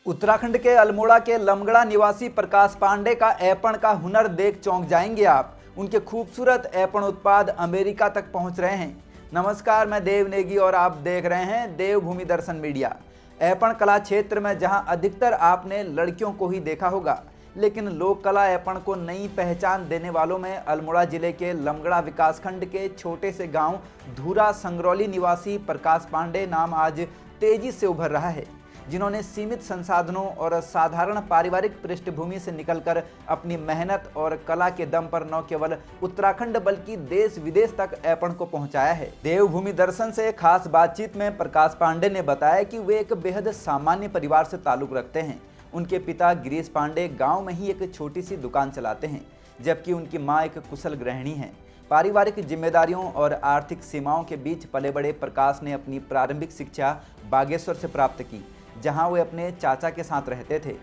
उत्तराखंड के अल्मोड़ा के लमगड़ा निवासी प्रकाश पांडे का ऐपण का हुनर देख चौंक जाएंगे आप। उनके खूबसूरत ऐपण उत्पाद अमेरिका तक पहुंच रहे हैं। नमस्कार, मैं देव नेगी और आप देख रहे हैं देवभूमि दर्शन मीडिया। ऐपण कला क्षेत्र में जहां अधिकतर आपने लड़कियों को ही देखा होगा, लेकिन लोक कला ऐपण को नई पहचान देने वालों में अल्मोड़ा जिले के लमगड़ा विकासखंड के छोटे से गांव धूरा संगरौली निवासी प्रकाश पांडे नाम आज तेजी से उभर रहा है, जिन्होंने सीमित संसाधनों और साधारण पारिवारिक पृष्ठभूमि से निकलकर अपनी मेहनत और कला के दम पर न केवल उत्तराखंड बल्कि देश विदेश तक ऐपण को पहुंचाया है। देवभूमि दर्शन से खास बातचीत में प्रकाश पांडे ने बताया कि वे एक बेहद सामान्य परिवार से ताल्लुक रखते हैं। उनके पिता गिरीश पांडे गांव में ही एक छोटी सी दुकान चलाते हैं, जबकि उनकी मां एक कुशल गृहिणी हैं। पारिवारिक जिम्मेदारियों और आर्थिक सीमाओं के बीच पले बड़े प्रकाश ने अपनी प्रारंभिक शिक्षा बागेश्वर से प्राप्त की, जहां वे अपने चाचा के साथ रहते थे।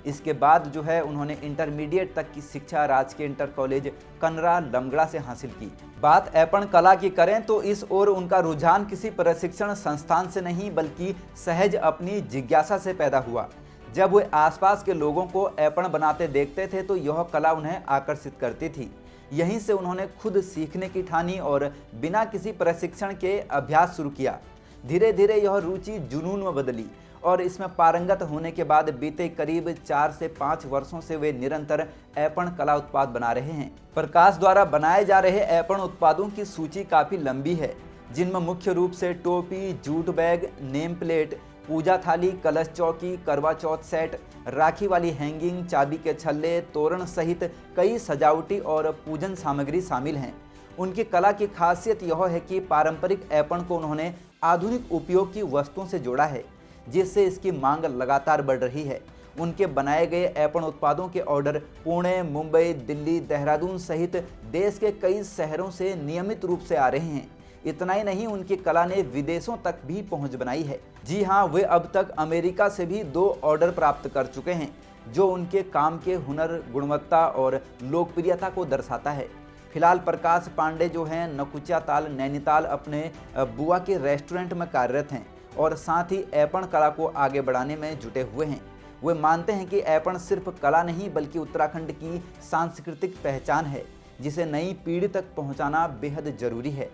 इसके बाद उन्होंने इंटरमीडिएट तक की शिक्षा राजकीय इंटर कॉलेज कनरा लमगड़ा से हासिल की। बात ऐपण कला की करें तो इस ओर उनका रुझान किसी प्रशिक्षण संस्थान से नहीं बल्कि सहज अपनी जिज्ञासा से पैदा हुआ। जब वे आसपास के लोगों को ऐपण बनाते देखते थे तो यह कला उन्हें आकर्षित करती थी। यहीं से उन्होंने खुद सीखने की ठानी और बिना किसी प्रशिक्षण के अभ्यास शुरू किया। धीरे धीरे यह रुचि जुनून में बदली और इसमें पारंगत होने के बाद बीते करीब 4 से 5 वर्षों से वे निरंतर ऐपण कला उत्पाद बना रहे हैं। प्रकाश द्वारा बनाए जा रहे ऐपण उत्पादों की सूची काफ़ी लंबी है, जिनमें मुख्य रूप से टोपी, जूट बैग, नेम प्लेट, पूजा थाली, कलश चौकी, करवा चौथ सेट, राखी वाली हैंगिंग, चाबी के छल्ले, तोरण सहित कई सजावटी और पूजन सामग्री शामिल हैं। उनकी कला की खासियत यह है कि पारंपरिक ऐपण को उन्होंने आधुनिक उपयोग की वस्तुओं से जोड़ा है, जिससे इसकी मांग लगातार बढ़ रही है। उनके बनाए गए ऐपण उत्पादों के ऑर्डर पुणे, मुंबई, दिल्ली, देहरादून सहित देश के कई शहरों से नियमित रूप से आ रहे हैं। इतना ही नहीं, उनकी कला ने विदेशों तक भी पहुंच बनाई है। जी हां, वे अब तक अमेरिका से भी 2 ऑर्डर प्राप्त कर चुके हैं, जो उनके काम के हुनर, गुणवत्ता और लोकप्रियता को दर्शाता है। फिलहाल प्रकाश पांडे नकुचा ताल नैनीताल अपने बुआ के रेस्टोरेंट में कार्यरत हैं और साथ ही ऐपण कला को आगे बढ़ाने में जुटे हुए हैं। वे मानते हैं कि ऐपण सिर्फ कला नहीं बल्कि उत्तराखंड की सांस्कृतिक पहचान है, जिसे नई पीढ़ी तक पहुंचाना बेहद जरूरी है।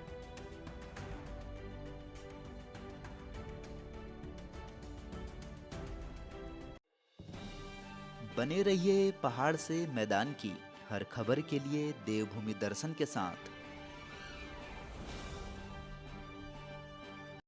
बने रहिए पहाड़ से मैदान की हर खबर के लिए देवभूमि दर्शन के साथ।